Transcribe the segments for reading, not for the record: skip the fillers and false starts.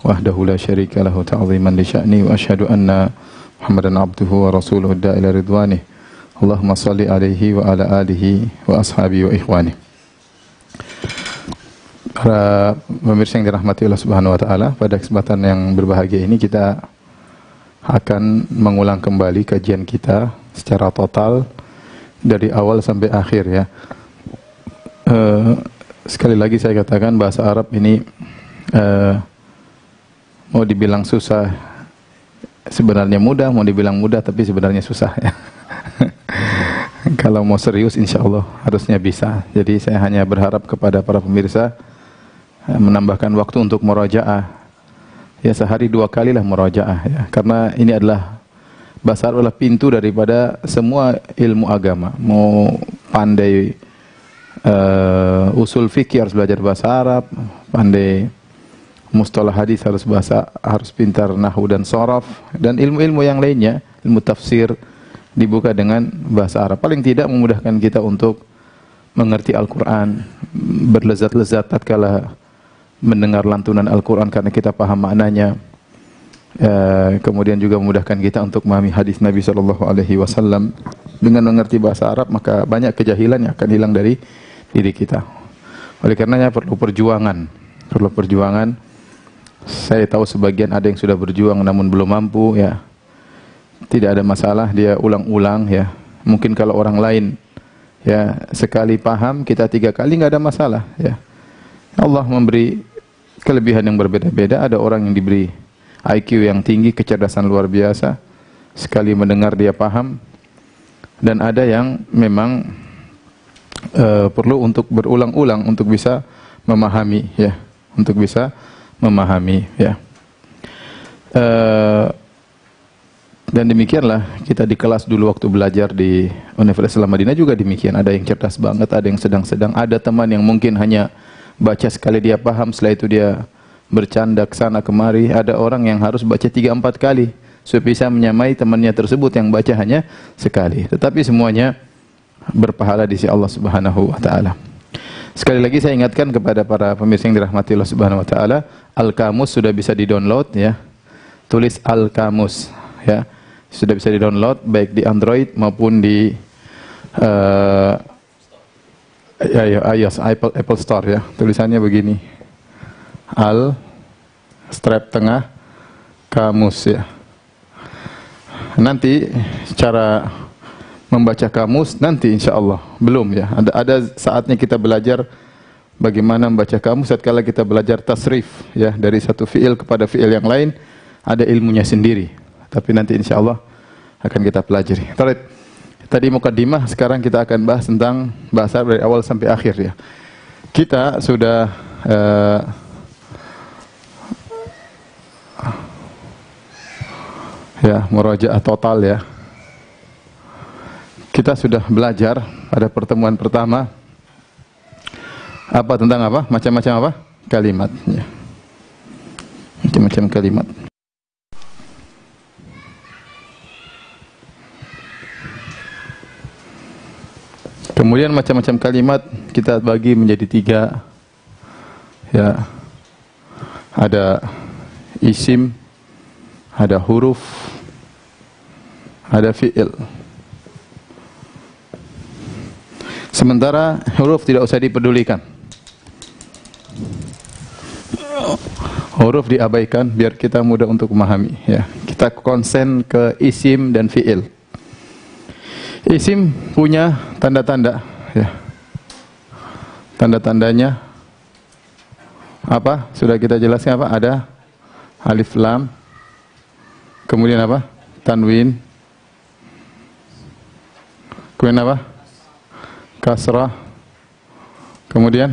wahdahu la syarika lahu ta'ziman li sya'ni wa asyhadu anna Muhammadan abduhu wa rasuluhu da'a ila ridwanih. Allahumma salli alaihi wa ala alihi wa ashabihi wa ikhwani. Para pemirsa yang dirahmati Allah Subhanahu wa taala, pada kesempatan yang berbahagia ini kita akan mengulang kembali kajian kita secara total dari awal sampai akhir ya. Sekali lagi saya katakan bahasa Arab ini mau dibilang susah sebenarnya mudah, mau dibilang mudah tapi sebenarnya susah ya. Kalau mau serius insya Allah harusnya bisa. Jadi saya hanya berharap kepada para pemirsa menambahkan waktu untuk murojaah. Ya, sehari 2 kali lah murojaah ya. Karena ini adalah bahasa Arab adalah pintu daripada semua ilmu agama. Mau pandai usul fikih harus belajar bahasa Arab, pandai mustalah hadis harus pintar nahwu dan shoraf, dan ilmu-ilmu yang lainnya, ilmu tafsir dibuka dengan bahasa Arab. Paling tidak memudahkan kita untuk mengerti Al-Quran, berlezat-lezat tatkala mendengar lantunan Al-Quran karena kita paham maknanya. Kemudian juga memudahkan kita untuk memahami hadis Nabi SAW. Dengan mengerti bahasa Arab maka banyak kejahilan yang akan hilang dari diri kita. Oleh karenanya perlu perjuangan. Saya tahu sebagian ada yang sudah berjuang namun belum mampu ya. Tidak ada masalah dia ulang-ulang ya. Mungkin kalau orang lain ya sekali paham, kita 3 kali nggak ada masalah ya. Allah memberi kelebihan yang berbeda-beda. Ada orang yang diberi IQ yang tinggi, kecerdasan luar biasa, sekali mendengar dia paham, dan ada yang memang perlu untuk berulang-ulang untuk bisa memahami ya, ya. Dan demikianlah kita di kelas dulu waktu belajar di Universitas Islam Madinah juga demikian. Ada yang cerdas banget, ada yang sedang-sedang, ada teman yang mungkin hanya baca sekali dia paham, setelah itu dia bercanda ke sana kemari. Ada orang yang harus baca 3-4 kali supaya bisa menyamai temannya tersebut yang baca hanya sekali. Tetapi semuanya berpahala di sisi Allah Subhanahu wa taala. Sekali lagi saya ingatkan kepada para pemirsa yang dirahmati Allah Subhanahu wa taala, Al-Kamus sudah bisa di-download ya. Tulis Al-Kamus ya. Sudah bisa di-download baik di Android maupun di iOS, Apple Store ya. Tulisannya begini. Al strap tengah kamus ya. Nanti cara membaca kamus nanti insya Allah belum ya. Ada saatnya kita belajar bagaimana membaca kamus. Setelah kita belajar tasrif ya, dari satu fiil kepada fiil yang lain ada ilmunya sendiri. Tapi nanti insya Allah akan kita pelajari. Tadi mukadimah, sekarang kita akan bahas tentang bahasa dari awal sampai akhir ya. Kita sudah murojaah total ya. Kita sudah belajar pada pertemuan pertama tentang macam-macam kalimat ya. Macam-macam kalimat. Kemudian macam-macam kalimat kita bagi menjadi 3 ya. Ada isim, ada huruf, ada fi'il. Sementara huruf tidak usah dipedulikan. Huruf diabaikan biar kita mudah untuk memahami ya. Kita konsen ke isim dan fi'il. Isim punya tanda-tanda ya. Tanda-tandanya apa? Sudah kita jelaskan apa? Ada alif lam. Kemudian apa? Tanwin. Kemudian apa? Kasrah. Kemudian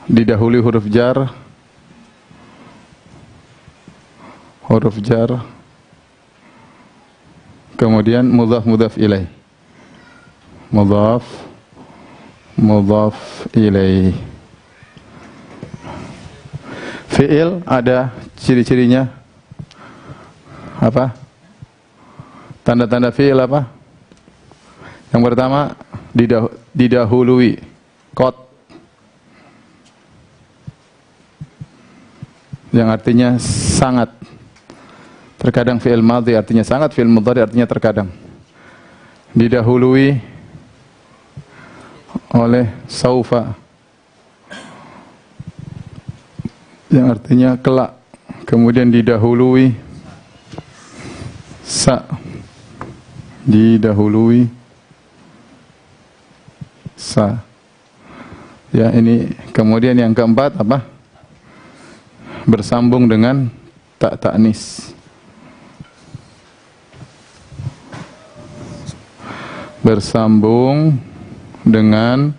didahului huruf jar. Huruf jar. Kemudian mudhaf ilaih. Mudhaf ilaih. Fi'il ada ciri-cirinya. Apa? Tanda-tanda fi'il apa? Yang pertama didahului, qad. yang artinya sangat. Terkadang fi'il madhi artinya sangat, fi'il mudhari artinya terkadang. Didahului oleh saufa yang artinya kelak, kemudian didahului sa, didahului sa. Ya, ini kemudian yang keempat apa? Bersambung dengan tak ta'nis. Bersambung dengan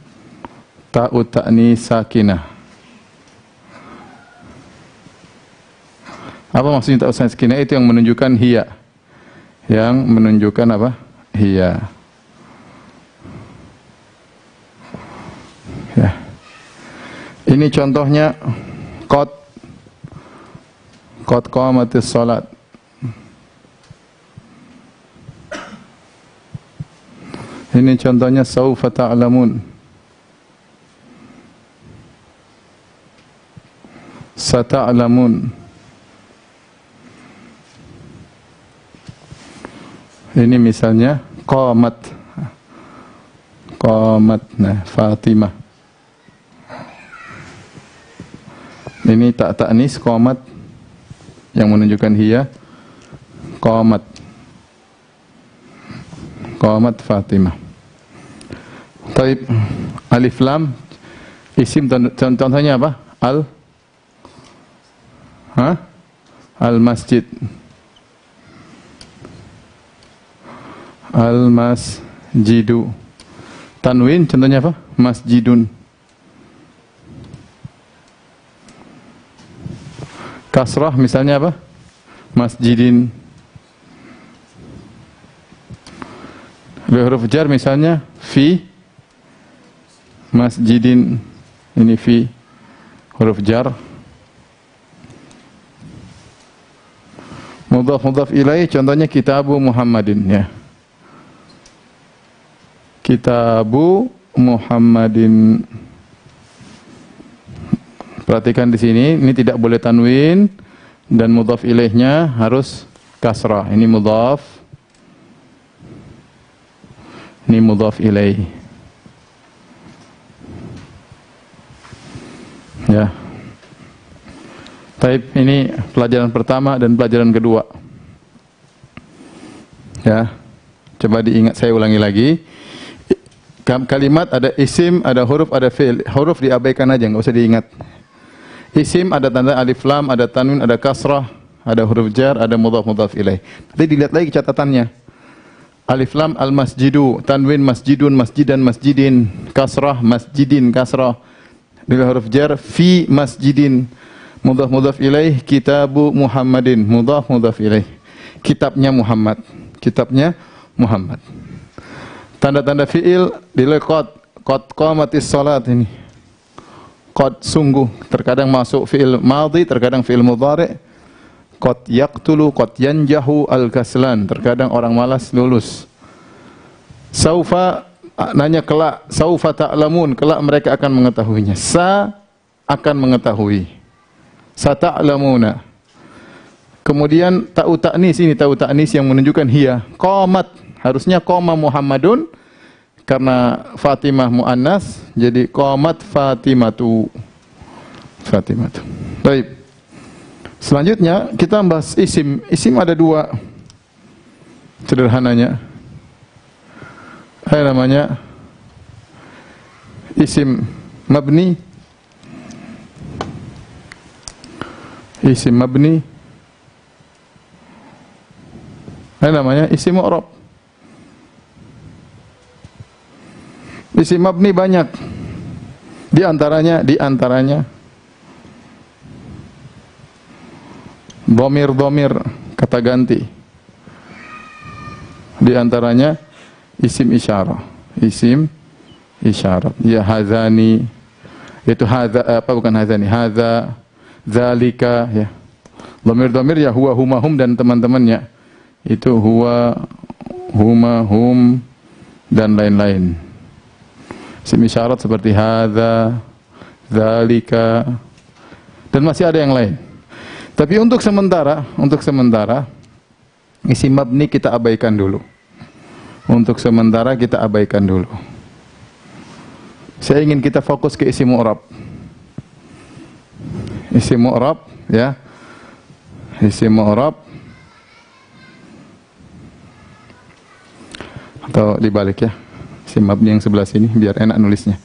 ta'ut ta'nis sakinah. Apa maksudnya ta'ut ta'nis sakinah? Itu yang menunjukkan hiya. Yang menunjukkan apa? Hiya. Ya. Ini contohnya qad qamatis shalat. Ini contohnya saufa ta'lamun. Sata'lamun. Ini misalnya qamat. Qamat, nah, Fatimah. Ini tak ta'nis qamat yang menunjukkan hiya. Qamat. Qamat Fatimah. Taib, alif lam isim contohnya apa? Al masjid. Al masjidu. Tanwin contohnya apa? Masjidun. Kasrah misalnya apa? Masjidin. Huruf jar misalnya fi masjidin, ini fi huruf jar. Mudhaf ilaih contohnya kitabu Muhammadin, ya. Kitabu Muhammadin. Perhatikan di sini, ini tidak boleh tanwin dan mudhaf ilaihnya harus kasrah. Ini mudhaf. Ini mudhaf ilaih. Ya. Taib, ini pelajaran pertama dan pelajaran kedua. Ya. Coba diingat, saya ulangi lagi. Kalimat ada isim, ada huruf, ada fi'il. Huruf diabaikan aja, enggak usah diingat. Isim ada tanda alif lam, ada tanwin, ada kasrah, ada huruf jar, ada mudhaf ilaih. Nanti dilihat lagi catatannya. Alif lam al masjidu, tanwin masjidun, masjidan, masjidin, kasrah masjidin, kasrah. Bila huruf jar fi masjidin, mudhaf ilaih kitabu Muhammadin, mudhaf ilaih. Kitabnya Muhammad, kitabnya Muhammad. Tanda-tanda fi'il dilihat qad qamatis shalat ini. Qad sungguh, terkadang masuk fi'il madhi, terkadang fi'il mudhari. Qad yaqtulu, qad yanjahu al-kaslan, terkadang orang malas lulus. Saufa nanya kelak, saufa ta'lamun, kelak mereka akan mengetahuinya. Sa akan mengetahui. Sa ta'lamuna. Kemudian ta'u ta'nis, ini ta'u ta'nis yang menunjukkan hiya. Qamat, harusnya qama Muhammadun karena Fatimah muannas, jadi qamat Fatimatu. Fatimatu. Baik. Selanjutnya kita bahas isim. Isim ada dua. Sederhananya. Ada namanya isim mabni. Isim mabni. Ada namanya isim mu'rab. Isim mabni banyak. Di antaranya dhamir kata ganti. Di antaranya isim isyarah. Isim isyarat. Ya hazani. Itu hadza apa bukan hazani? Hadza, zalika, ya. Dhamir ya huwa, huma, hum dan teman-temannya. Itu huwa, huma, hum dan lain-lain. Isim isyarat seperti hadza, zalika dan masih ada yang lain. Tapi untuk sementara isim mabni kita abaikan dulu. Untuk sementara kita abaikan dulu. Saya ingin kita fokus ke isim mu'rab. Isim mu'rab, ya. Isim mu'rab. Atau dibalik ya. Isim mabni yang sebelah sini biar enak nulisnya.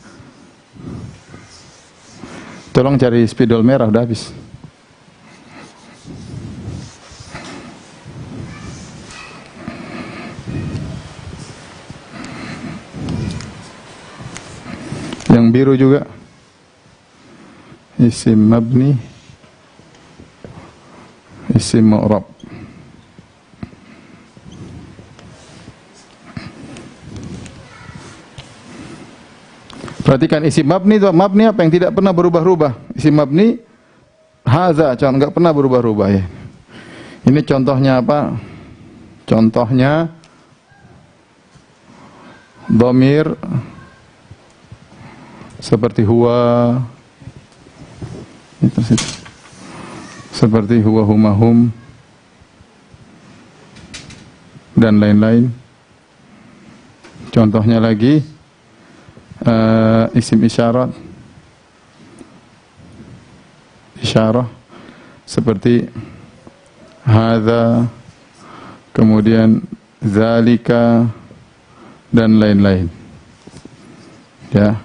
Tolong cari spidol merah, udah habis. Yang biru juga. Isim mabni, isim mu'rab. Perhatikan isim mabni itu mabni apa yang tidak pernah berubah-ubah. Isim mabni hadza, enggak pernah berubah-ubah ya. Ini contohnya apa? Contohnya dhamir seperti huwa, itu seperti huwa, huma, hum, dan lain-lain. Contohnya lagi isim isyarat, isyarah seperti hadza, kemudian zalika, dan lain-lain. Ya.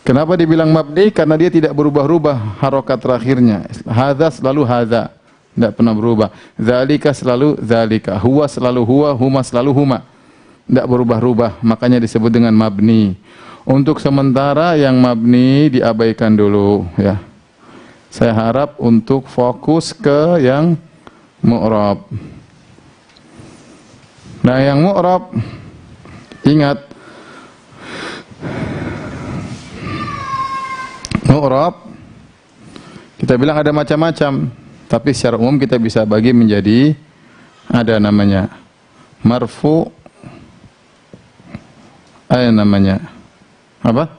Kenapa dibilang mabni? Karena dia tidak berubah-ubah harokat terakhirnya. Hadza selalu hadza, tidak pernah berubah. Zalika selalu zalika. Huwa selalu huwa, huma selalu huma. Tidak berubah-ubah, makanya disebut dengan mabni. Untuk sementara yang mabni diabaikan dulu, ya. Saya harap untuk fokus ke yang mu'rab. Nah, yang mu'rab, ingat, mu'rab kita bilang ada macam-macam, tapi secara umum kita bisa bagi menjadi ada namanya marfu, ada namanya apa?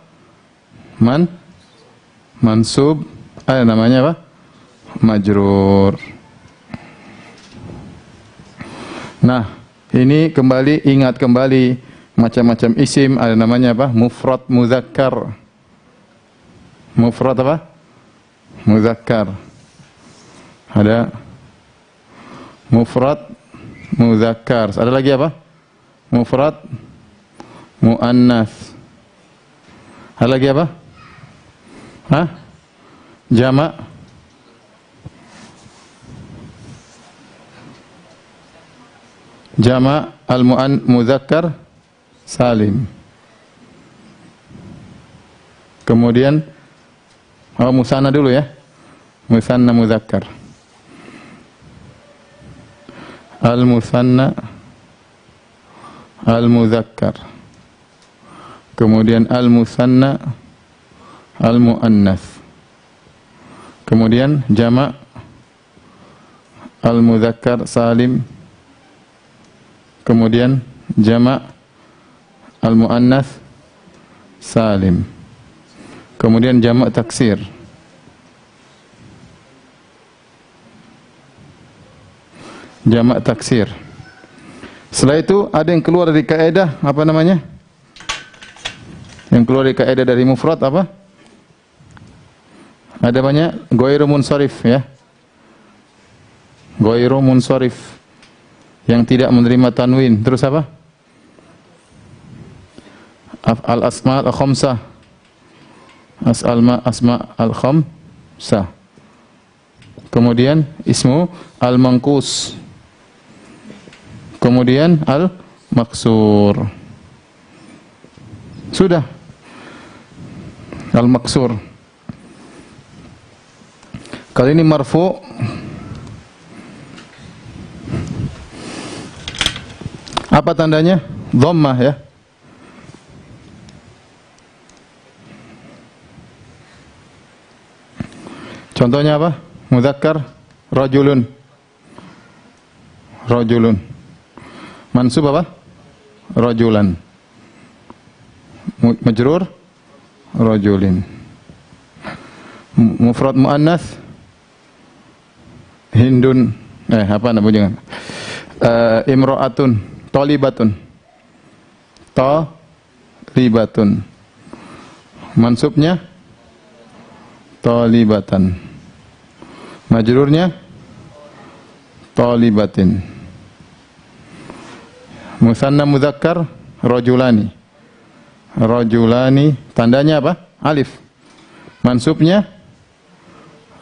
Mansub, ada namanya apa? Majrur. Nah, ini kembali, ingat kembali macam-macam isim, ada namanya apa? Mufrad muzakkar. Mufrad apa? Muzakkar. Ada mufrad muzakkar. Ada lagi apa? Mufrad muannas. Ada lagi apa? Hah? Jamak. Jamak al-muzakkar salim. Kemudian musanna dulu ya. Musanna muzakkar. Al-musanna al-muzakkar. Kemudian al-musanna al-muannas. Kemudian jamak al-muzakkar salim. Kemudian jamak al-muannas salim. Kemudian jamak taksir. Jamak taksir. Setelah itu ada yang keluar dari kaidah, apa namanya? Yang keluar dari kaidah dari mufrad apa? Ada banyak ghairu munsharif ya. Ghairu munsharif yang tidak menerima tanwin. Terus apa? Al asma al khamsah. Asma al khamsah. Kemudian ismu al manqus. Kemudian al maksur. Sudah. Al maksur. Kali ini marfu. Apa tandanya? Dhammah ya. Contohnya apa? Mudzakkar rajulun. Rajulun. Mansub apa? Rajulan. Majrur rajulin. Mufrad muannas Hindun, apa namanya? Imro'atun, tolibatun. Tolibatun. Mansubnya tolibatan. Majrurnya tolibatin. Musanna mudzakkar rajulani. Rajulani, tandanya apa? Alif. Mansubnya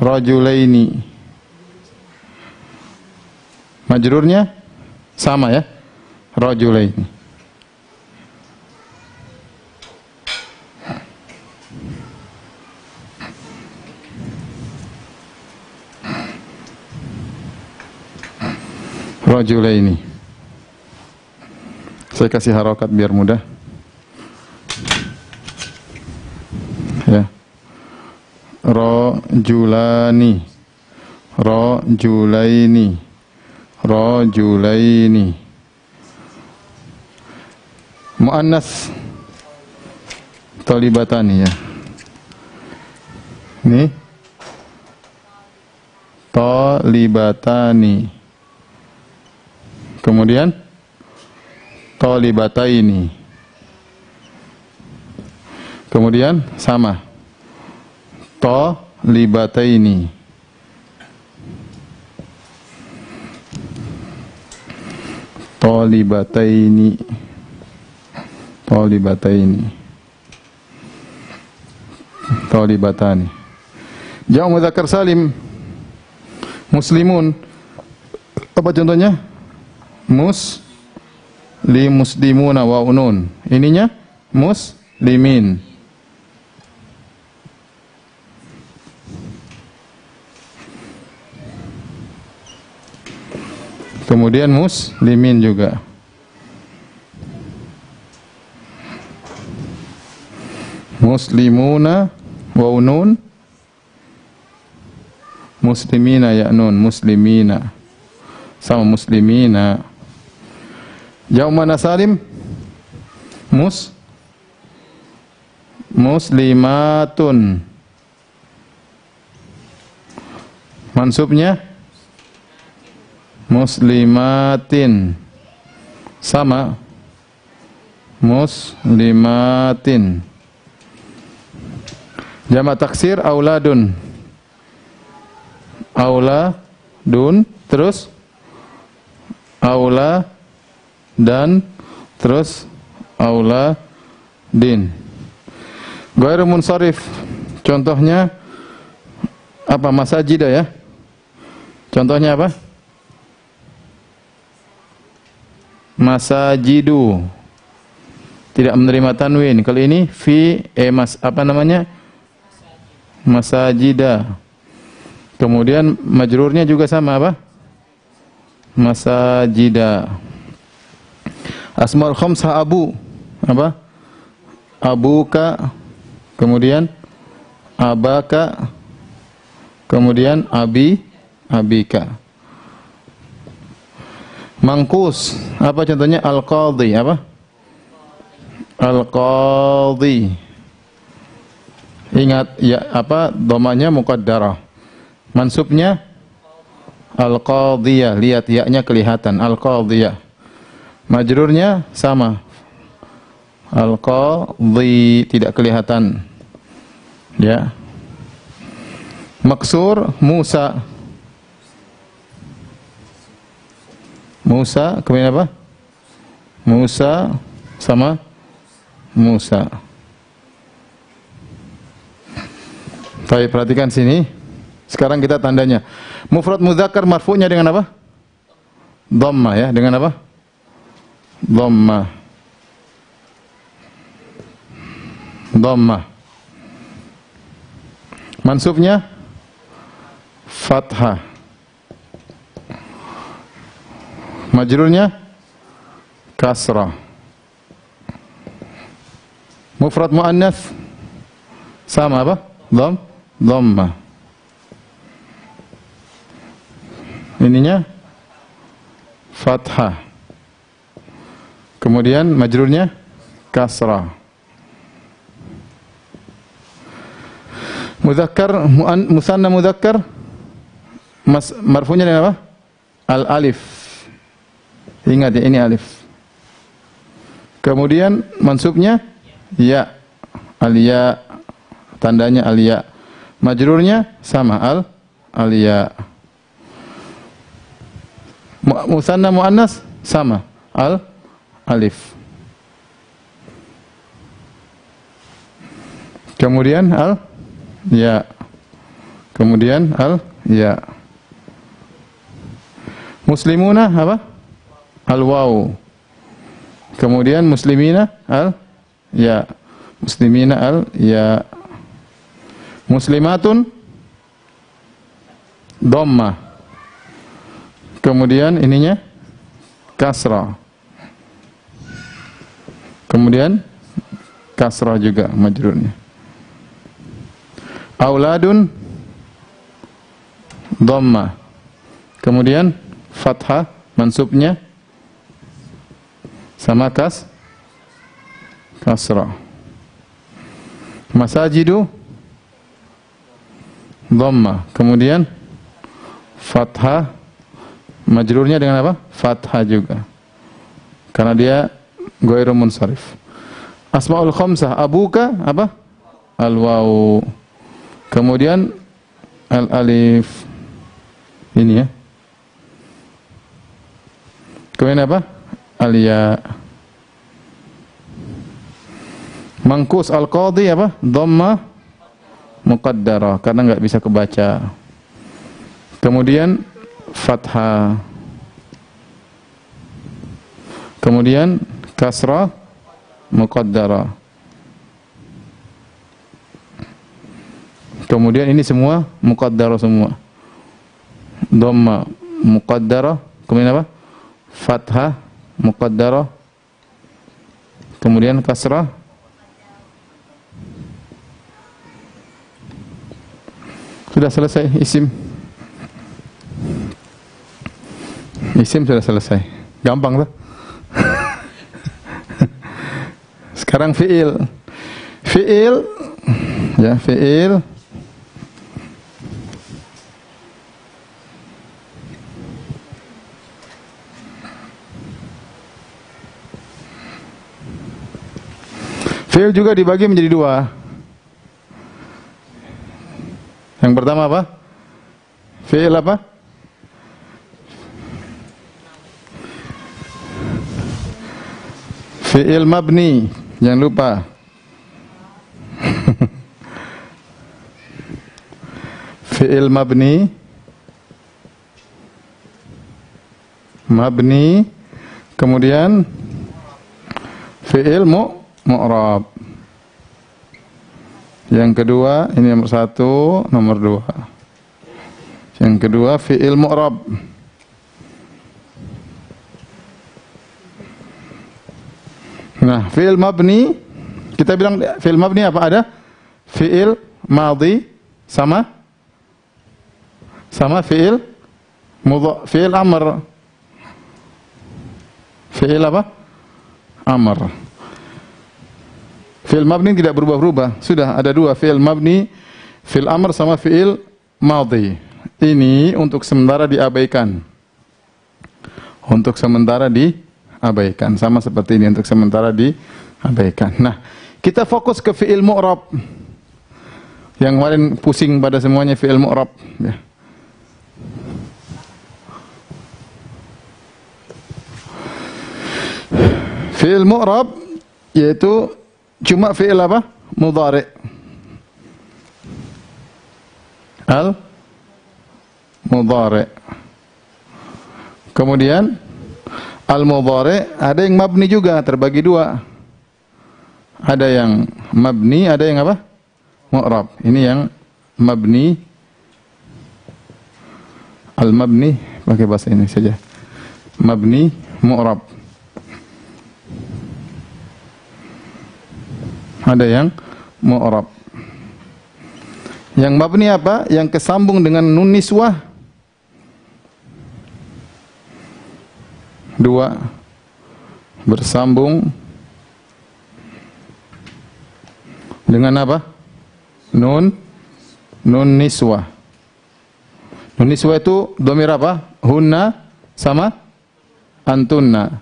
rajulaini. Majrurnya sama ya, rajulaini. Rajulaini. Saya kasih harokat biar mudah. Ya. Rajulani. Rajulaini. Rajulaini. Muannas talibatani ya. Ini talibatani. Kemudian talibataini. Kemudian sama. Talibataini. Talibataini. Talibataini. Talibatani. Jamak mudzakkar salim. Muslimun. Apa contohnya? Muslimuna wa unun. Ininya muslimin. Kemudian muslimin juga. Muslimuna wa unun. Muslimina ya nun, muslimina. Sama muslimina. Jamak mana salim? Muslimatun. Mansubnya muslimatin. Sama. Muslimatin. Jamak taksir auladun. Auladun, terus aula dan terus auladin. Ghairu munsharif. Contohnya apa? Masajidah ya. Contohnya apa? Masajidu. Tidak menerima tanwin. Kalau ini apa namanya? Masajida. Kemudian majrurnya juga sama apa? Masajida. Asmaul khamsah abu. Apa? Abuka. Kemudian abaka. Kemudian abika. Mangkus, apa contohnya? Al-qadhi, apa? Al-qadhi. Ingat ya, apa? Dhamanya muqaddarah. Mansubnya al-qadhiyah, lihat ya-nya kelihatan, al-qadhiyah. Majrurnya sama. Al-qadhi tidak kelihatan. Ya. Maksur Musa. Musa, kemudian apa? Musa sama Musa. Baik, perhatikan sini. Sekarang kita tandanya. Mufrad mudzakkar marfu'nya dengan apa? Dhamma ya, dengan apa? Dhamma. Dhamma. Mansubnya fathah. Majrurnya kasrah. Mufrad muannats sama apa? Dhamma. Ininya fathah. Kemudian majrurnya kasrah. Mudzakkar musanna mudzakkar marfu'nya dengan apa? Al alif. Ingat ya, ini alif. Kemudian mansubnya ya. Al ya, tandanya al ya. Majrurnya sama al ya. Musanna muannas sama al alif. Kemudian al ya. Kemudian al ya. Muslimuna apa? Al waw. Kemudian muslimina al ya. Muslimina al ya. Muslimatun dhamma. Kemudian ininya kasra. Kemudian kasra juga majrurnya. Auladun dhamma. Kemudian fathah mansubnya sama kasra. Masajidu dhamma. Kemudian fathah majrurnya dengan apa? Fathah juga. Karena dia ghairu munsharif. Asmaul khamsah, abuka apa? Al waw. Kemudian al alif. Ini ya. Kemudian apa? Al ya. Mangkus al qadhi apa? Dhamma muqaddara karena enggak bisa kebaca. Kemudian fathah. Kemudian kasrah muqaddara. Kemudian ini semua muqaddara semua. Dhamma muqaddara, kemudian apa? Fathah muqaddara. Kemudian kasrah. Sudah selesai isim. Isim sudah selesai. Gampang tuh. Sekarang fi'il. Fi'il ya, fi'il. Fi'il juga dibagi menjadi dua. Yang pertama apa? Fi'il apa? Fi'il mabni, jangan lupa. Fi'il mabni, kemudian fi'il mu'rab. Yang kedua, ini nomor 1, nomor 2. Yang kedua fi'il mu'rab. Nah, fi'il mabni, kita bilang fi'il mabni apa? Ada fi'il madhi sama fi'il fi'il amr. Fi'il apa? Amr. Fi'il mabni tidak berubah-ubah. Sudah ada dua, fi'il mabni, fi'il amr sama fi'il madhi. Ini untuk sementara diabaikan. Untuk sementara diabaikan. Sama seperti ini, untuk sementara diabaikan. Nah, kita fokus ke fi'il mu'rab. Yang kemarin pusing pada semuanya fi'il mu'rab. Ya. Fi'il mu'rab yaitu cuma fi'il apa? Mudhari'. Al-mudhari'. Kemudian al-mudhari' ada yang mabni juga, terbagi dua. Ada yang mabni, ada yang apa? Mu'rab. Ini yang mabni. Al-mabni, pakai bahasa ini saja. Mabni, mu'rab. Ada yang mu'rab. Yang mabni apa? Yang kesambung dengan nun niswah. Dua. Bersambung dengan apa? Nun niswah. Nun niswa itu dhamir apa? Hunna sama antunna.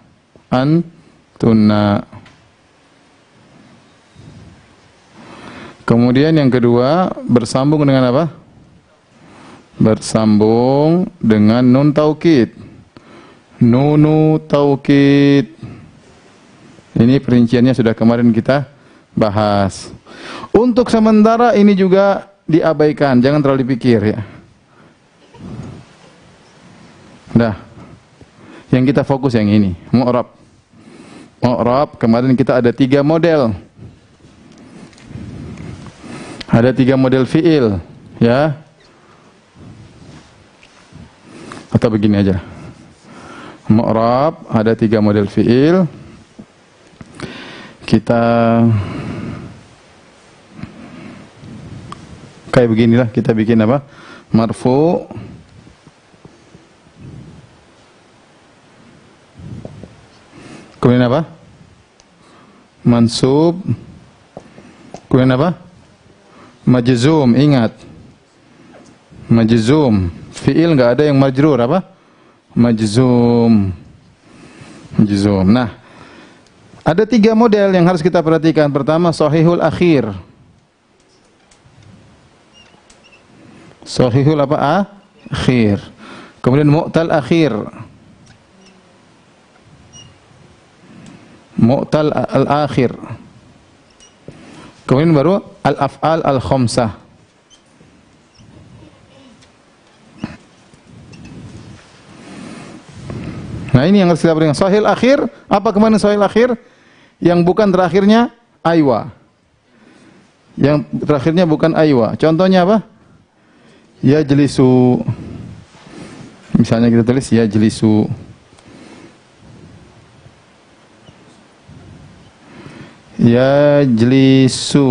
Antunna. Kemudian yang kedua bersambung dengan apa? Bersambung dengan nun taukid. Nunu taukid. Ini perinciannya sudah kemarin kita bahas. Untuk sementara ini juga diabaikan, jangan terlalu dipikir ya. Dah. Yang kita fokus yang ini, mu'rab. Mu'rab kemarin kita ada 3 model. Ada 3 model fiil, ya. Atau begini aja. Mu'rab ada 3 model fiil. Kita kayak beginilah, kita bikin apa? Marfu, kemudian apa? Mansub, kemudian apa? Majzum. Ingat, majzum fiil nggak ada yang majrur, apa? Majzum. Majzum. Nah, ada 3 model yang harus kita perhatikan. Pertama, sahihul akhir. Sahihul apa? Akhir. Kemudian mu'tal akhir. Mu'tal al-akhir. Kemudian baru al-af'al al-khamsah. Nah, ini yang harus kita perhatikan. Sahih akhir, apa kemarin sahih akhir? Yang bukan terakhirnya aywa. Yang terakhirnya bukan aywa. Contohnya apa? Yajlisu. Misalnya kita tulis yajlisu. Yajlisu.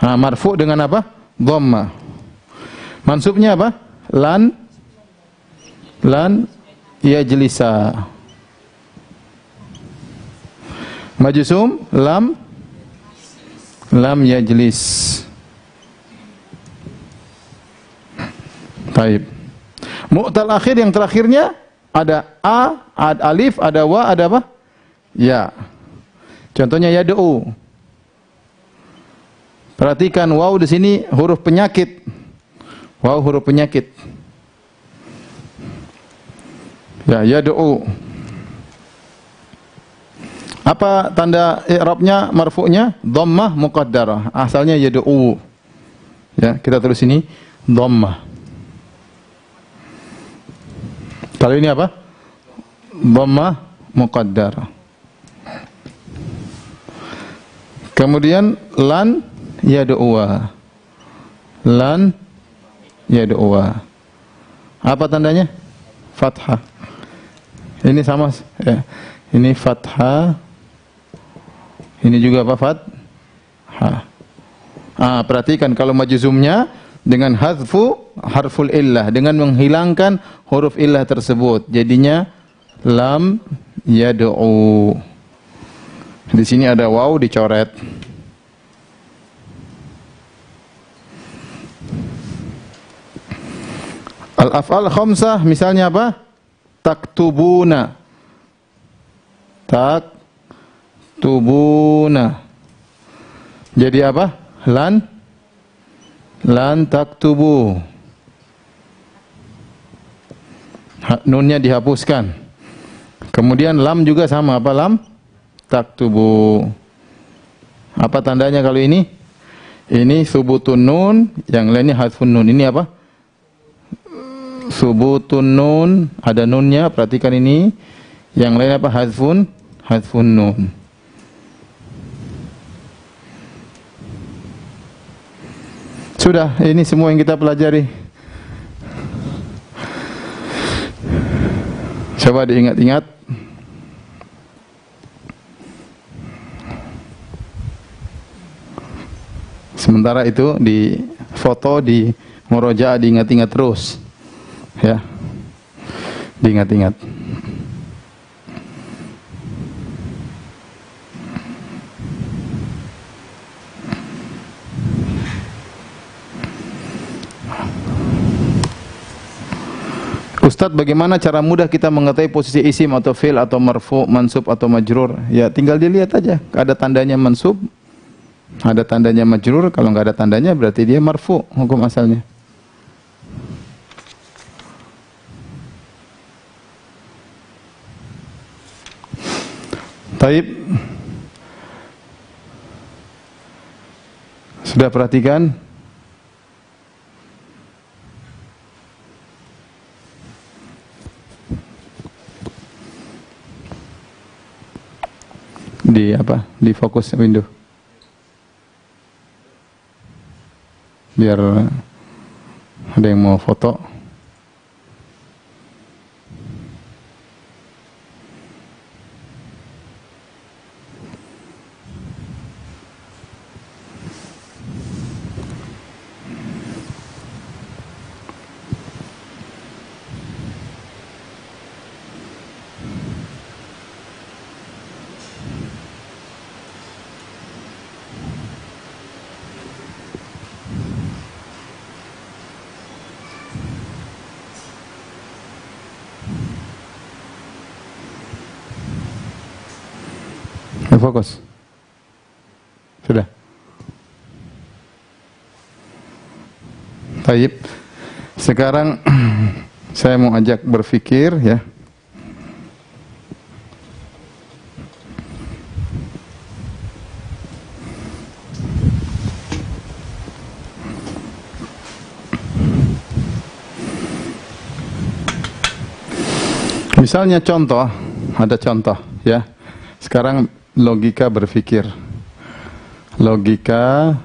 Nah, marfu dengan apa? Dhamma. Mansubnya apa? Lan yajlisa. Majzum lam yajlis. Baik. Mu'tal akhir yang terakhirnya ada a, ada alif, ada wa, ada apa? Ya. Contohnya yad'u. Perhatikan waw di sini huruf penyakit. Waw huruf penyakit. Ya, yad'u. Apa tanda i'rabnya, marfu'nya? Dhammah muqaddarah. Asalnya yad'u. Ya, kita tulis ini dhammah. Kalau ini apa? Dhammah muqaddarah. Kemudian lan yad'uwa. Lan yad'uwa. Apa tandanya? Fathah. Ini sama ya. Ini fathah. Ini juga apa? Fathah. Perhatikan kalau majzumnya dengan hadfu harful illah, dengan menghilangkan huruf illah tersebut. Jadinya lam yad'u. Di sini ada waw dicoret. Al-af'al khamsah misalnya apa? Taktubuna. Taktubuna. Jadi apa? Lan taktubu. Nunnya dihapuskan. Kemudian lam juga sama, apa lam? Taktubu. Apa tandanya kalau ini? Ini subutun nun, yang lainnya hadfun nun. Ini apa? Subutun nun, ada nunnya, perhatikan ini. Yang lain apa? Hadfun nun. Sudah, ini semua yang kita pelajari. Coba diingat-ingat. Sementara itu di foto, di murojaah, diingat-ingat terus. Ya. Diingat-ingat. Ustadz, bagaimana cara mudah kita mengetahui posisi isim atau fi'il atau marfu, mansub atau majrur? Ya, tinggal dilihat aja. Ada tandanya mansub, ada tandanya majrur. Kalau nggak ada tandanya berarti dia marfu, hukum asalnya. Taib. Sudah perhatikan? Di apa? Di fokus window. Biar ada yang mau foto. Fokus. Sudah. Taib. Sekarang saya mau ajak berpikir ya. Misalnya contoh, ada contoh ya. Sekarang logika berpikir. Logika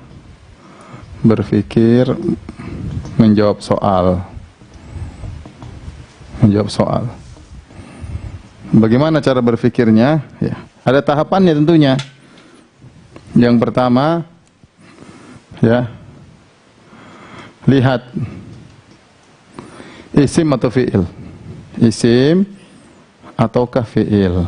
berpikir menjawab soal. Menjawab soal. Bagaimana cara berpikirnya? Ya, ada tahapannya tentunya. Yang pertama, ya, lihat isim atau fi'il. Isim ataukah fi'il.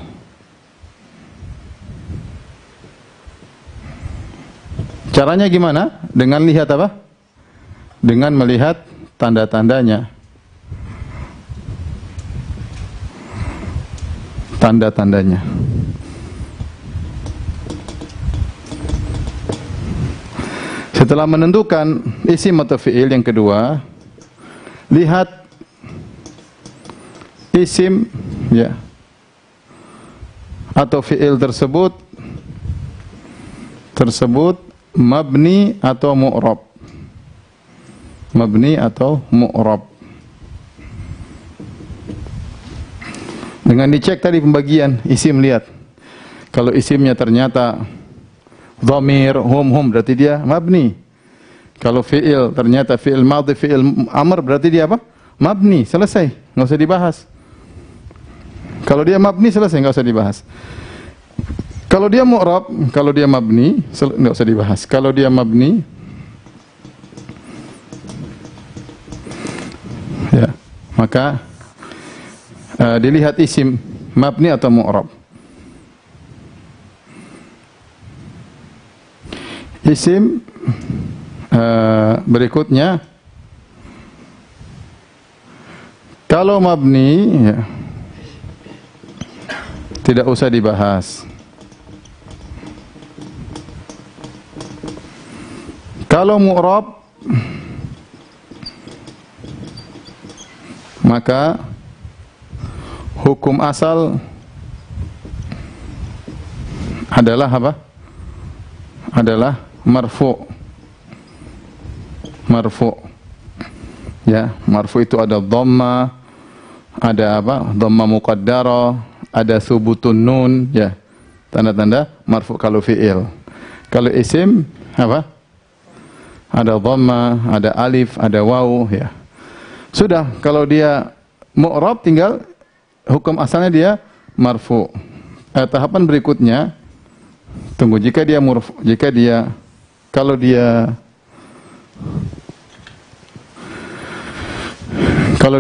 Caranya gimana? Dengan lihat apa? Dengan melihat tanda-tandanya. Tanda-tandanya. Setelah menentukan isim atau fi'il yang kedua, lihat isim ya atau fi'il tersebut mabni atau mu'rab. Mabni atau mu'rab. Dengan dicek tadi pembagian isim, lihat. Kalau isimnya ternyata dhamir, hum berarti dia mabni. Kalau fi'il ternyata fi'il madhi, fi'il amr berarti dia apa? Mabni, selesai, nggak usah dibahas. Kalau dia mabni selesai, nggak usah dibahas. Kalau dia mu'rab, kalau dia mabni, nggak usah dibahas. Kalau dia mabni, ya, maka dilihat isim mabni atau mu'rab. Isim berikutnya, kalau mabni, ya, tidak usah dibahas. Kalau mu'rab, maka hukum asal adalah apa? Adalah marfu. Marfu. Ya, marfu itu ada dhamma, ada apa? Dhamma muqaddarah, ada subutun nun, ya. Tanda-tanda marfu kalau fi'il. Kalau isim apa? Ada dhamma, ada alif, ada waw, ya. Sudah, kalau dia mu'rab tinggal hukum asalnya dia marfu. Tahapan berikutnya, tunggu, jika dia kalau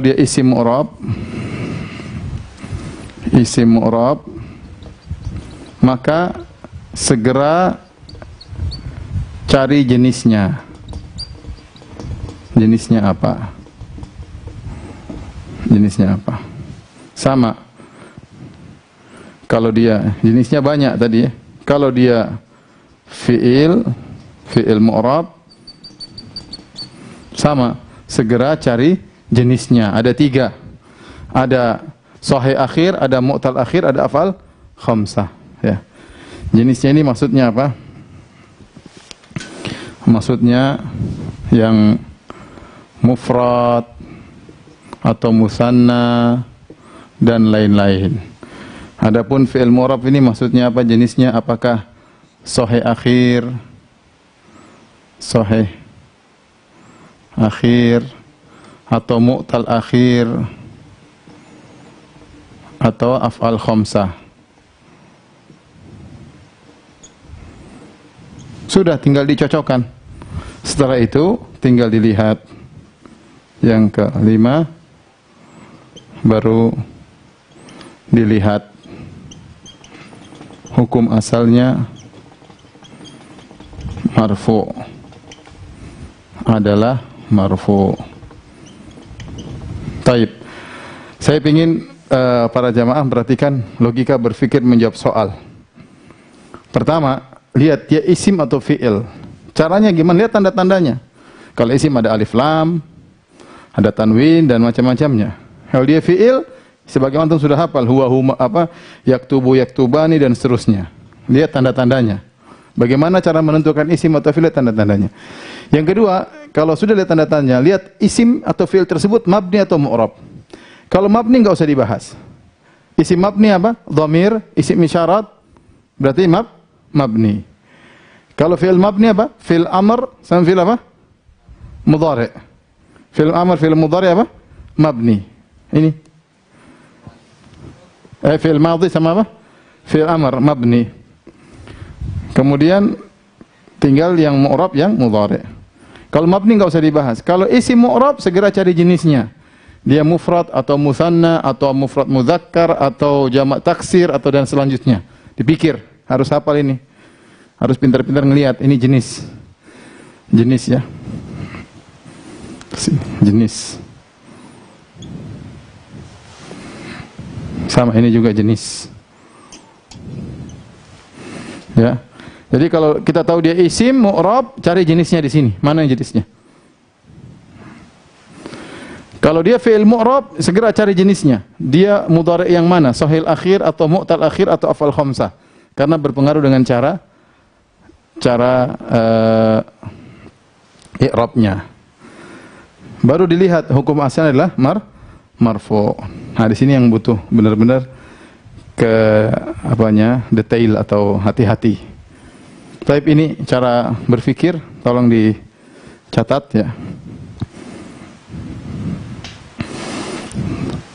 dia isim mu'rab, maka segera cari jenisnya. Jenisnya apa? Jenisnya apa? Sama. Kalau dia jenisnya banyak tadi ya. Kalau dia fi'il mu'rab, sama. Segera cari jenisnya. Ada 3. Ada sahih akhir, ada mu'tal akhir, ada afal khamsah. Ya. Jenisnya ini maksudnya apa? Maksudnya yang mufrad atau musanna dan lain-lain. Adapun fi'il mu'rab ini maksudnya apa jenisnya? Apakah sahih akhir, atau mu'tal akhir, atau af'al khamsah? Sudah, tinggal dicocokkan. Setelah itu tinggal dilihat yang kelima, baru dilihat hukum asalnya. Marfu adalah marfu. Taib. Saya ingin para jamaah perhatikan logika berpikir menjawab soal. Pertama, lihat dia isim atau fi'il. Caranya gimana? Lihat tanda-tandanya. Kalau isim ada alif lam, ada tanwin dan macam-macamnya. Kalau dia fi'il, sebagaimana antum sudah hafal, huwa huma apa, yaktubu yaktubani dan seterusnya. Lihat tanda-tandanya. Bagaimana cara menentukan isim atau fi'il? Tanda-tandanya. Yang kedua, kalau sudah lihat tanda-tandanya, lihat isim atau fi'il tersebut mabni atau mu'rab. Kalau mabni enggak usah dibahas. Isim mabni apa? Dhamir, isim isyarat, berarti mabni. Kalau fi'il mabni apa? Fi'il amr sama fi'il apa? Mudhari'. Fi'il amr, fi'il mudhari' apa? Mabni. Ini. Fi'il madhi sama apa? Fi'il amr, mabni. Kemudian tinggal yang mu'rab, yang mudhari'. Kalau mabni enggak usah dibahas. Kalau isim mu'rab segera cari jenisnya. Dia mufrad atau musanna atau mufrad mudzakkar atau jamak taksir atau dan selanjutnya. Dipikir, harus hafal ini. Harus pintar-pintar ngelihat ini jenis. Jenis ya. Jenis. Sama ini juga jenis. Ya. Jadi kalau kita tahu dia isim mu'rab, cari jenisnya di sini. Mana yang jenisnya? Kalau dia fi'il mu'rab, segera cari jenisnya. Dia mudhari' yang mana? Sahih akhir atau mu'tal akhir atau afal khamsah. Karena berpengaruh dengan cara i'rabnya. Baru dilihat hukum asalnya adalah marfu. Nah, di sini yang butuh benar-benar detail atau hati-hati. Tapi ini cara berpikir, tolong dicatat ya.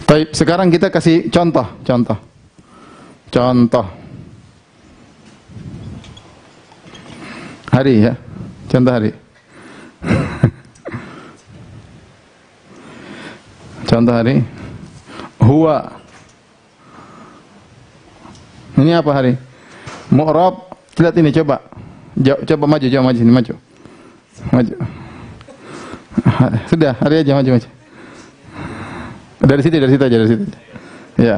Baik, sekarang kita kasih contoh. Hari ya, contoh hari. Contoh hari. Huwa. Ini apa hari? Mu'rab. Lihat ini coba. Coba maju sini, maju. Sudah, hari aja maju. Dari situ aja. Ya.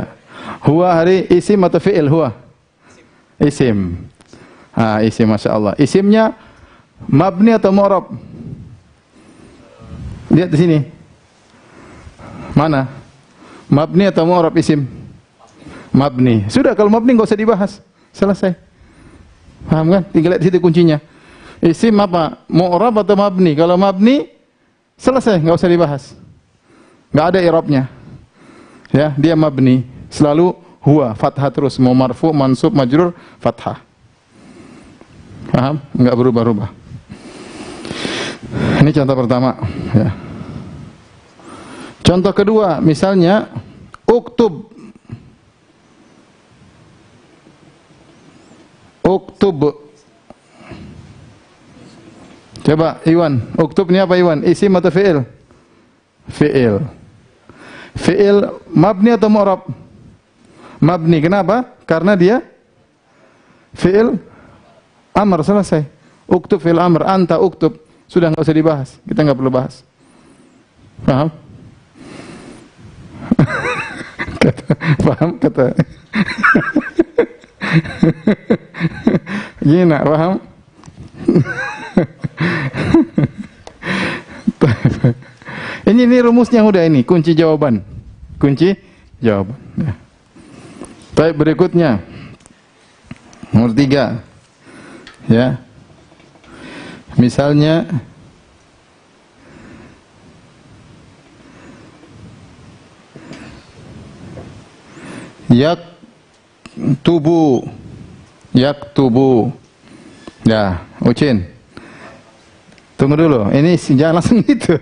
Huwa hari isim atau fi'il huwa? Isim. Isim, Masya Allah. Isimnya mabni atau mu'rab? Lihat di sini. Mana? Mabni atau mu'rab isim? Mabni. Sudah, kalau mabni enggak usah dibahas. Selesai. Paham kan? Tinggal lihat di situ kuncinya. Isim apa? Mu'rab atau mabni? Kalau mabni, selesai, enggak usah dibahas. Enggak ada i'rabnya. Ya, dia mabni. Selalu huwa, fathah terus. Mau marfu, mansub, majrur, fathah. Paham? Enggak berubah-ubah. Ini contoh pertama. Ya. Contoh kedua, misalnya uktub. Coba Iwan, uktub ini apa Iwan? Isim atau fi'il? Fi'il. Fi'il mabni atau mu'rab? Mabni. Kenapa? Karena dia fi'il amr, selesai. Uktub fi'il amr, anta uktub. Sudah enggak usah dibahas. Kita enggak perlu bahas. Paham? Paham kata? Gini nak, paham? Ini rumusnya udah ini, kunci jawaban. Kunci jawaban. Ya. Baik, berikutnya. Nomor 3. Ya. Misalnya yaktubu. Ya, Ucin. Tunggu dulu, ini jangan langsung gitu.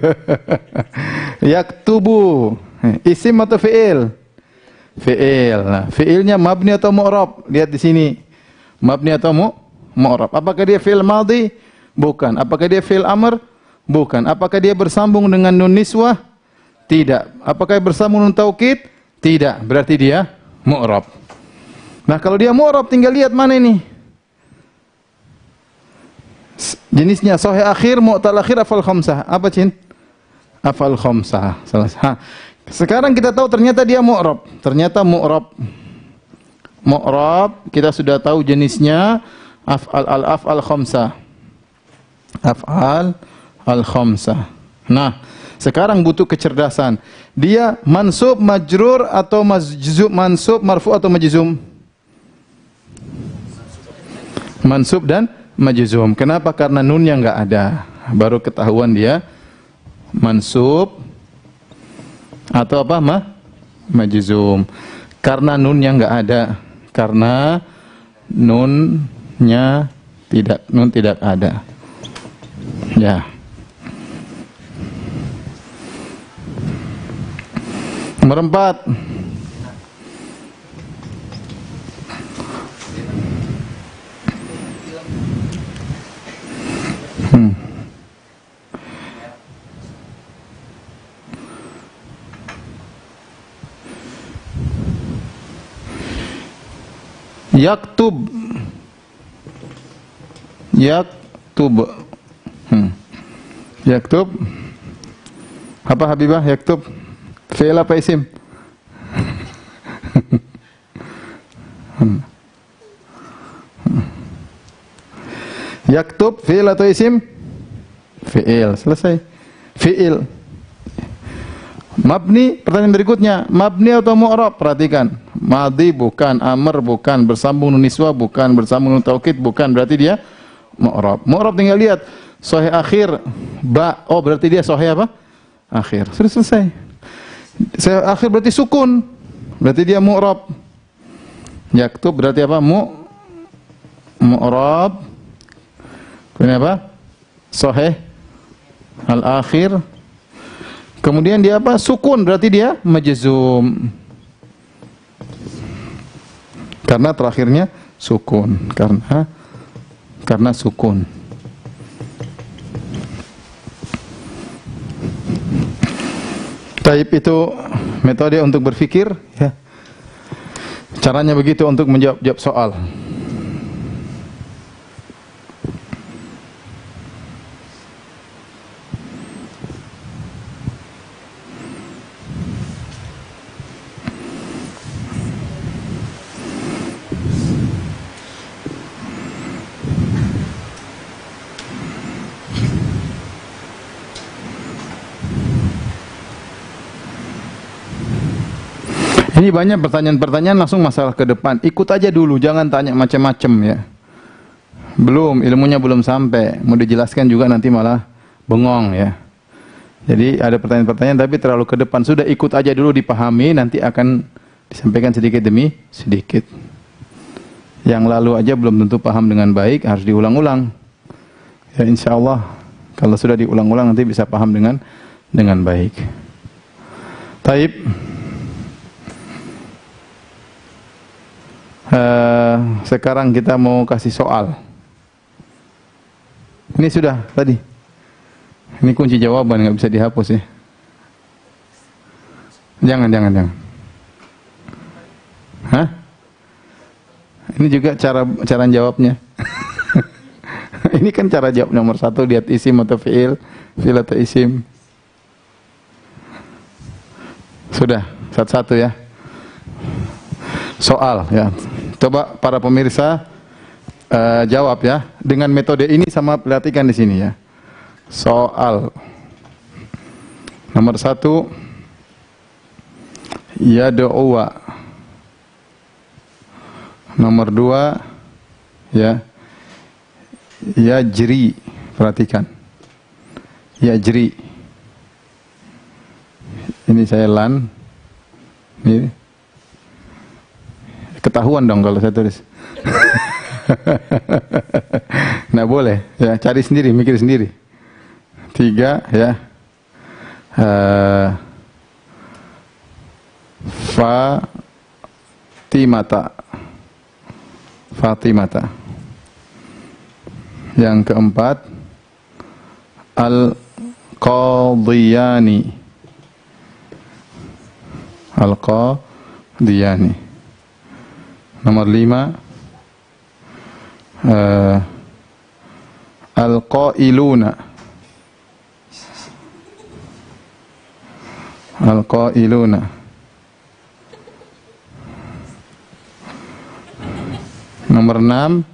Yaktubu, isim atau fi'il? Fi'il. Nah, fi'ilnya mabni atau mu'rab? Lihat di sini. Mabni atau mu'rab? Apakah dia fi'il madhi? Bukan. Apakah dia fi'il amr? Bukan. Apakah dia bersambung dengan nun niswah? Tidak. Apakah bersambung nun taukid? Tidak. Berarti dia mu'rab. Nah, kalau dia mu'rab tinggal lihat mana ini. Jenisnya sahih akhir, mu'tal akhir, afal khamsah. Apa, Cin? Afal khamsah. Sekarang kita tahu ternyata dia mu'rab. Ternyata mu'rab. Mu'rab kita sudah tahu jenisnya af'al khamsah. Af'al al-khamsah. Nah, sekarang butuh kecerdasan. Dia mansub, majrur atau majzum, mansub, marfu atau majzum? Mansub dan majzum. Kenapa? Karena nunnya enggak ada. Baru ketahuan dia mansub atau apa? Majzum. Karena nunnya enggak ada. Karena nunnya tidak ada. Ya. Nomor 4. Yaktub. Yaktub. Apa Habibah? Yaktub. Fi'il apa isim? Yaktub fi'il atau isim? Fi'il. Selesai. Fi'il. Mabni, pertanyaan berikutnya, mabni atau mu'rab? Perhatikan. Madhi bukan, amr bukan, bersambung nun niswa bukan, bersambung nun taukid bukan, berarti dia mu'rab. Mu'rab tinggal lihat sahih akhir ba, oh berarti dia sahih apa? Akhir. Sudah selesai. Sahih akhir berarti sukun. Berarti dia mu'rab. Yaktub berarti apa? Mu'rab. Kemudian apa? Sahih al-akhir. Kemudian dia apa? Sukun, berarti dia majzum. Karena terakhirnya sukun. Karena sukun. Taib itu metode untuk berfikir, ya. Caranya begitu untuk menjawab soal. Ini banyak pertanyaan-pertanyaan langsung masalah ke depan. Ikut aja dulu, jangan tanya macam-macam ya. Ilmunya belum sampai. Mau dijelaskan juga nanti malah bengong ya. Jadi ada pertanyaan-pertanyaan tapi terlalu ke depan. Sudah ikut aja dulu dipahami, nanti akan disampaikan sedikit demi sedikit. Yang lalu aja belum tentu paham dengan baik, harus diulang-ulang. Ya insya Allah kalau sudah diulang-ulang nanti bisa paham dengan baik. Taib. Sekarang kita mau kasih soal. Ini sudah tadi. Ini kunci jawaban, nggak bisa dihapus ya. Jangan. Hah? Ini juga cara jawabnya. Ini kan cara jawab nomor 1, lihat isim atau fi'il atau isim. Sudah, satu-satu ya. Soal ya. Coba para pemirsa jawab ya dengan metode ini sama perhatikan di sini ya. Soal nomor 1 yad'uwa. Nomor 2 ya yajri. Perhatikan. Yajri. Ini saya lan. Ini ketahuan dong kalau saya tulis. Nah boleh ya, cari sendiri, mikir sendiri. 3 ya Fatimata. Yang keempat Al-Qadiyani. Nomor 5 Al-Qailuna. Nomor 6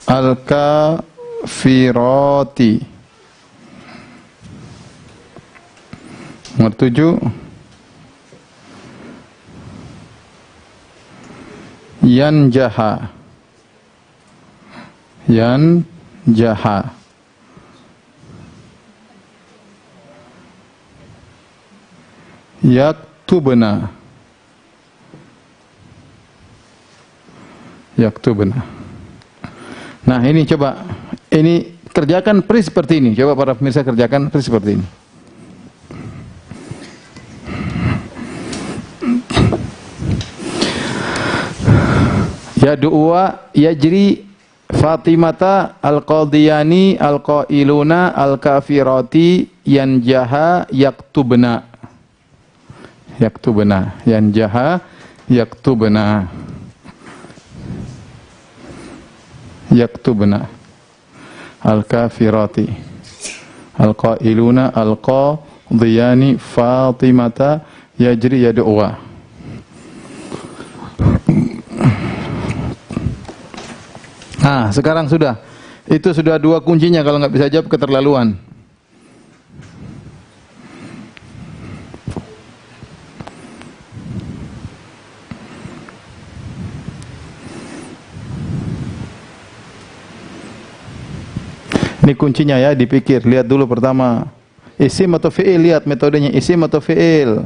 Al-Kafirati. Nomor 7 Yanjaha. Yaktubna. Nah ini coba, ini kerjakan persis seperti ini. Coba para pemirsa kerjakan persis seperti ini. Yad'uwa yajri Fatimata al-Qadiyani al-Qailuna al-Kafirati yanjaha yaktubna. Yanjaha yaktubna. Al-Kafirati al-Qailuna al-Qadiyani Fatimata yajri yad'uwa. Nah, sekarang sudah. Itu sudah 2 kuncinya, kalau nggak bisa jawab keterlaluan. Ini kuncinya ya, dipikir. Lihat dulu pertama. Isim atau fi'il, lihat metodenya. Isim atau fi'il.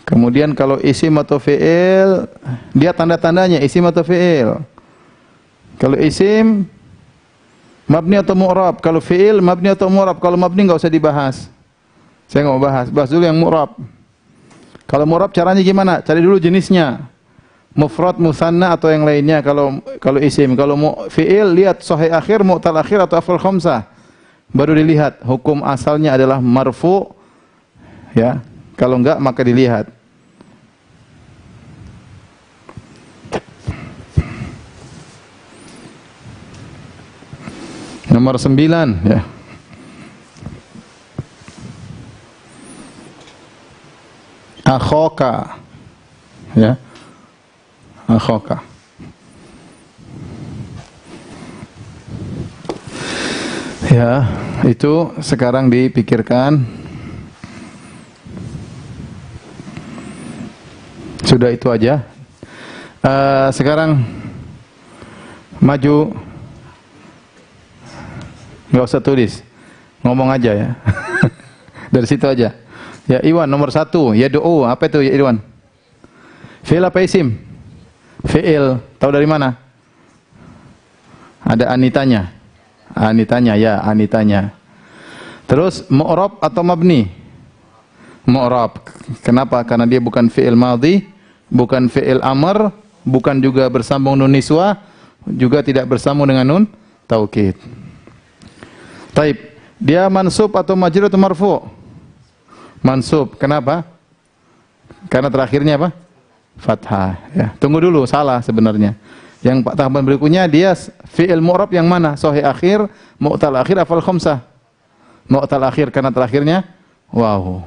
Kemudian kalau isim atau fi'il, lihat tanda-tandanya. Isim atau fi'il. Kalau isim mabni atau mu'rab, kalau fi'il mabni atau mu'rab. Kalau mabni enggak usah dibahas. Saya enggak mau bahas dulu yang mu'rab. Kalau mu'rab caranya gimana? Cari dulu jenisnya. Mufrad, musanna atau yang lainnya kalau isim. Kalau fi'il lihat sahih akhir, mu'tal akhir atau afal khamsah. Baru dilihat hukum asalnya adalah marfu ya. Kalau enggak maka dilihat. Nomor 9 ya. Akhoka ya. Akhoka. Ya, itu sekarang dipikirkan. Sudah itu aja. Sekarang maju. Nggak usah tulis, ngomong aja ya. Dari situ aja. Ya Iwan nomor 1, yad'u. Apa itu ya Iwan? Fi'il apa isim? Fi'il. Tahu dari mana? Ada anitanya. Anitanya. Terus mu'rab atau mabni? Mu'rab. Kenapa? Karena dia bukan fi'il madhi, bukan fi'il amr, bukan juga bersambung nun niswah, juga tidak bersambung dengan nun taukid. Taib, dia mansub atau majrur atau marfu? Mansub. Kenapa? Karena terakhirnya apa? Fathah. Ya. Tunggu dulu, salah sebenarnya. Yang tahapan berikutnya dia fi'il mu'rab yang mana? Sahih akhir, mu'tal akhir, afal khamsah. Mu'tal akhir karena terakhirnya waw.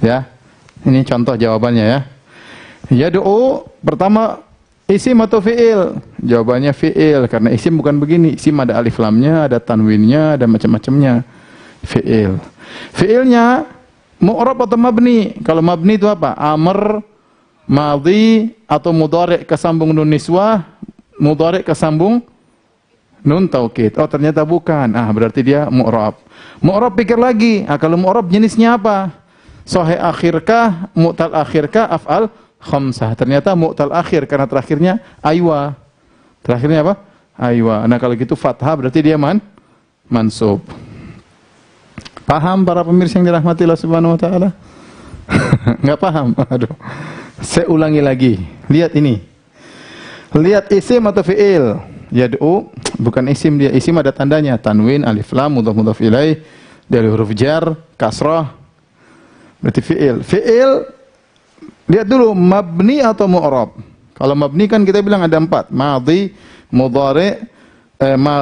Ya. Ini contoh jawabannya ya. Yad'u pertama isim atau fi'il? Jawabannya fi'il karena isim bukan begini. Isim ada alif lamnya, ada tanwinnya, ada macam-macamnya. Fi'il. Fi'ilnya mu'rab atau mabni? Kalau mabni itu apa? Amr, madhi atau mudhari' kesambung nun niswah, mudhari' kesambung nun taukid. Oh, ternyata bukan. Ah, berarti dia mu'rab. Mu'rab pikir lagi. Ah, kalau mu'rab jenisnya apa? Sahih akhirkah, mu'tal akhirkah, af'al khamsah. Ternyata mu'tal akhir karena terakhirnya aywa. Terakhirnya apa? Aywa. Nah, kalau gitu fathah berarti dia mansub. Paham para pemirsa yang dirahmati Allah Subhanahu wa taala? Enggak paham? Aduh. Saya ulangi lagi. Lihat ini. Lihat isim atau fi'il. Yad'u bukan isim dia. Isim ada tandanya tanwin, alif lam, mudhaf mudhaf ilaih, dari huruf jar, kasrah. Berarti fi'il. Fi'il lihat dulu mabni atau mu'rab. Kalau mabni kan kita bilang ada 4. Madhi, mudhari,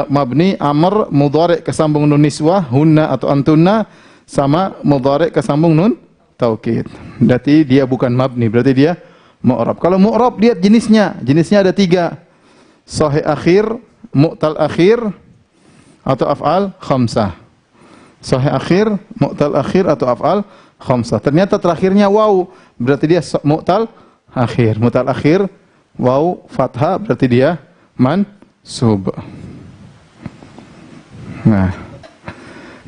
mabni, amr, mudhari kesambung nun niswah, hunna atau antunna, sama mudhari kesambung nun taukid. Berarti dia bukan mabni, berarti dia mu'rab. Kalau mu'rab lihat jenisnya. Jenisnya ada 3. Sahih akhir, mu'tal akhir, atau af'al khamsah. Sahih akhir, mu'tal akhir, atau af'al khamsah. Ternyata terakhirnya waw, berarti dia mu'tal akhir. Mu'tal akhir, waw, fathah, berarti dia mansub.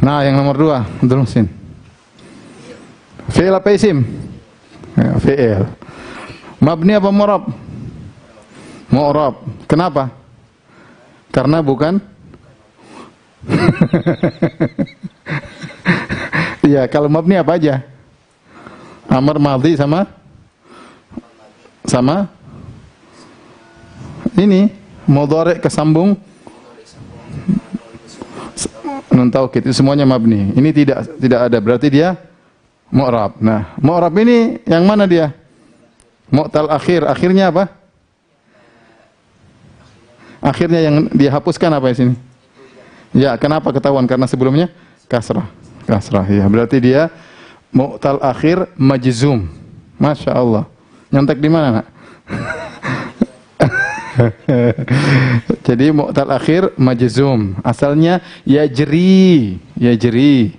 Nah, yang nomor 2, terusin. Fi'il apa isim? Ya, fi'il. Mabni apa mu'rab? Mu'rab. Kenapa? Karena bukan. Iya, kalau mabni apa aja? Amr, madhi sama ini mudhari kesambung nun taukid, itu semuanya mabni. Ini tidak ada, berarti dia mu'rab. Nah, mu'rab ini yang mana dia? Mu'tal akhir, akhirnya apa? Akhirnya yang dihapuskan apa di sini? Ya, kenapa ketahuan? Karena sebelumnya kasrah. Kasrah, ya. Berarti dia mu'tal akhir majzum. Masya Allah. Nyontek di mana, nak? Jadi mu'tal akhir majzum. Asalnya yajri, yajri.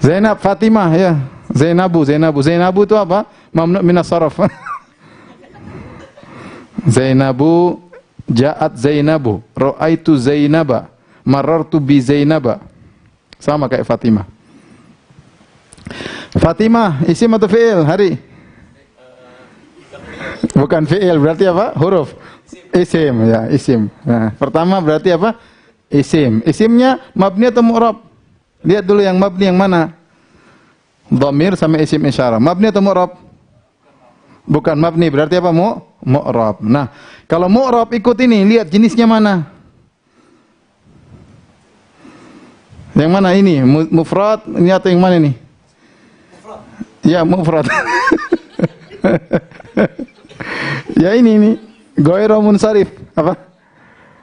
Zainab, Fatimah, ya. Zainabu itu apa? Mamnu' minas saraf. Zainabu, ja'at Zainabu, ra'aitu Zainaba, marartu bi Zainaba. Sama kayak Fatimah. Fatimah, isim atau fi'il? Hari? Bukan fi'il, berarti apa? Huruf? Isim, ya, isim. Nah, pertama berarti apa? Isim. Isimnya mabni atau mu'rab? Lihat dulu yang mabni yang mana? Dhamir sama isim isyarah. Mabni atau mu'rab? Bukan mabni, berarti apa? Mu'rab. Nah, kalau mu'rab ikut ini, lihat jenisnya mana? Yang mana ini? Mufrad ini atau yang mana ini? Mufrad. Ya, mufrad. Ya ini. Ghairu munsharif. Apa?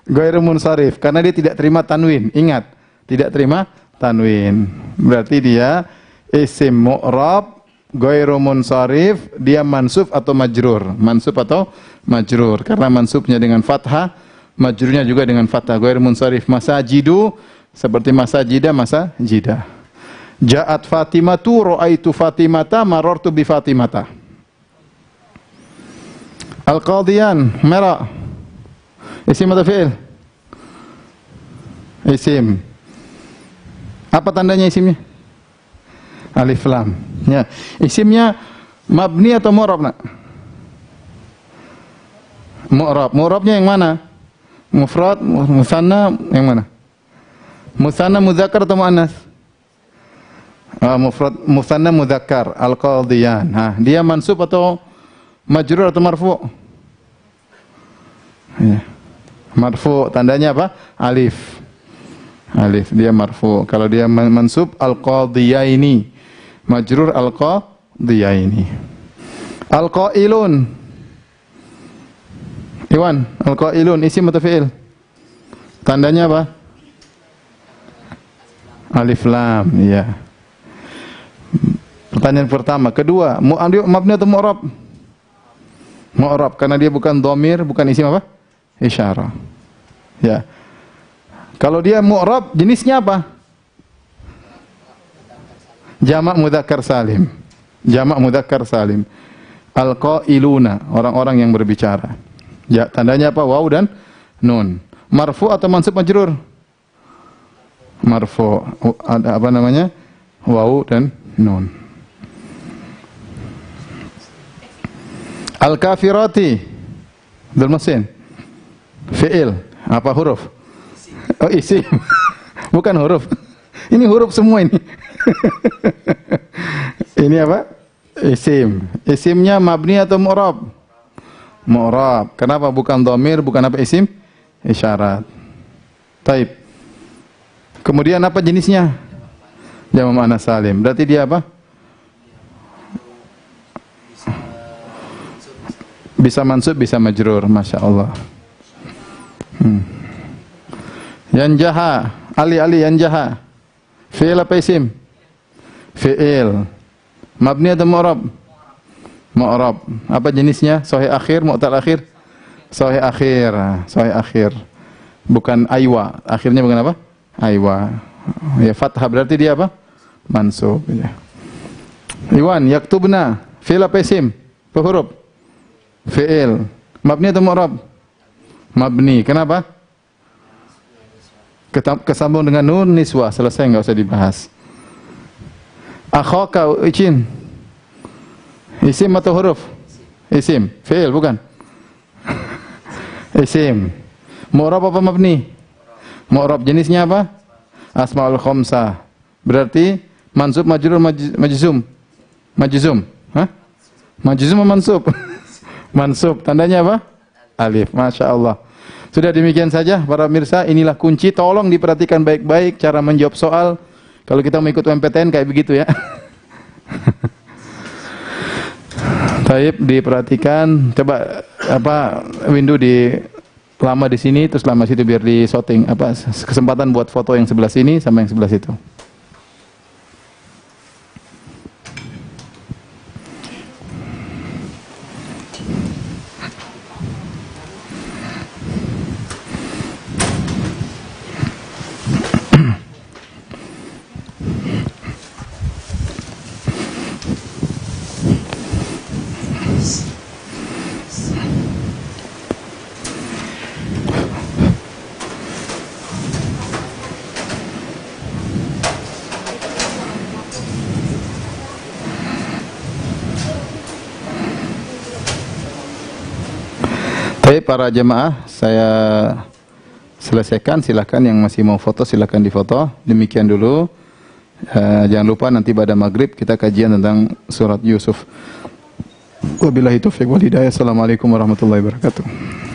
Ghairu munsharif. Karena dia tidak terima tanwin. Ingat, tidak terima tanwin. Berarti dia isim mu'rab, ghairu munsharif, dia mansub atau majrur. Mansub atau majrur. Karena mansubnya dengan fathah, majrurnya juga dengan fathah. Ghairu munsharif. Masajidu, seperti masajida, masajida. Ja'at Fatimatu, ra'aitu Fatimata, marartu bi Fatimata. Al-Qadiyan, merah. Isim atau fi'il? Isim. Apa tandanya isimnya? Alif lam. Ya. Isimnya mabni atau mu'rab, nak? Mu'rab. Mu'rabnya yang mana? Mufrad, musanna, yang mana? Musanna muzakkar atau muannas? Mufrad, musanna muzakkar. Al-Qadiyan. Nah, dia mansub atau majrur atau marfu'? Ya. Marfu', tandanya apa? Alif. Alif, dia marfu'. Kalau dia mansub, al-qadiyaini. Majrur al-qadiyaini. Al-qailun. Iwan, al-qailun isim atau fi'il? Tandanya apa? Alif lam, iya. Pertanyaan pertama. Kedua, mabni atau mu'rab? Mu'rab, karena dia bukan dhamir, bukan isim apa? Isyarah. Ya. Kalau dia mu'rab, jenisnya apa? Jamak mudzakkar salim. Jamak mudzakkar salim. Al-qailuna, orang-orang yang berbicara. Ya, tandanya apa? Waw dan nun. Marfu atau mansub majrur? Marfu. Ada apa namanya? Waw dan nun. Al-kafirati. Abdul Muhsin. Fi'il. Apa huruf? Oh, isim. Bukan huruf. Ini huruf semua ini. Ini apa? Isim. Isimnya mabni atau mu'rab? Mu'rab. Kenapa bukan dhamir, bukan apa isim? Isyarat. Taib. Kemudian apa jenisnya? Jamak muannats salim. Berarti dia apa? Bisa mansub, bisa majrur. Masya Allah. Yanjaha. Ali yanjaha. Fi'il apa isim? Fi'il. Mabni atau mu'rab? Mu'rab. Apa jenisnya? Sahih akhir, mu'tal akhir? Sahih akhir. Sahih akhir. Bukan aywa. Akhirnya bukan apa? Aywa. Ya, fathah berarti dia apa? Mansub. Ya. Iwan, yaktubna. Fi'il apa isim? Apa huruf? Fi'il. Mabni atau mu'rab? Mabni. Kenapa? Kesambung dengan nun niswah. Selesai, enggak usah dibahas. Akhaka icin. Isim atau huruf? Isim. Fi'il bukan? Isim. Mu'rab apa mabni? Mu'rab. Jenisnya apa? Asmaul khamsah. Berarti mansub, majrur, majzum. Majzum. Hah? Majzum atau mansub? Mansub. Tandanya apa? Alif. Masya Allah. Sudah demikian saja para pemirsa. Inilah kunci. Tolong diperhatikan baik-baik cara menjawab soal. Kalau kita mau ikut UMPTN kayak begitu ya. Taib, diperhatikan. Coba apa window di lama di sini, terus lama situ biar di shooting. Apa kesempatan buat foto yang sebelah sini sama yang sebelah situ. Baik para jemaah, saya selesaikan. Silakan yang masih mau foto silakan difoto. Demikian dulu. Jangan lupa nanti pada maghrib kita kajian tentang surat Yusuf. Wabillahi taufiq wal hidayah. Assalamualaikum warahmatullahi wabarakatuh.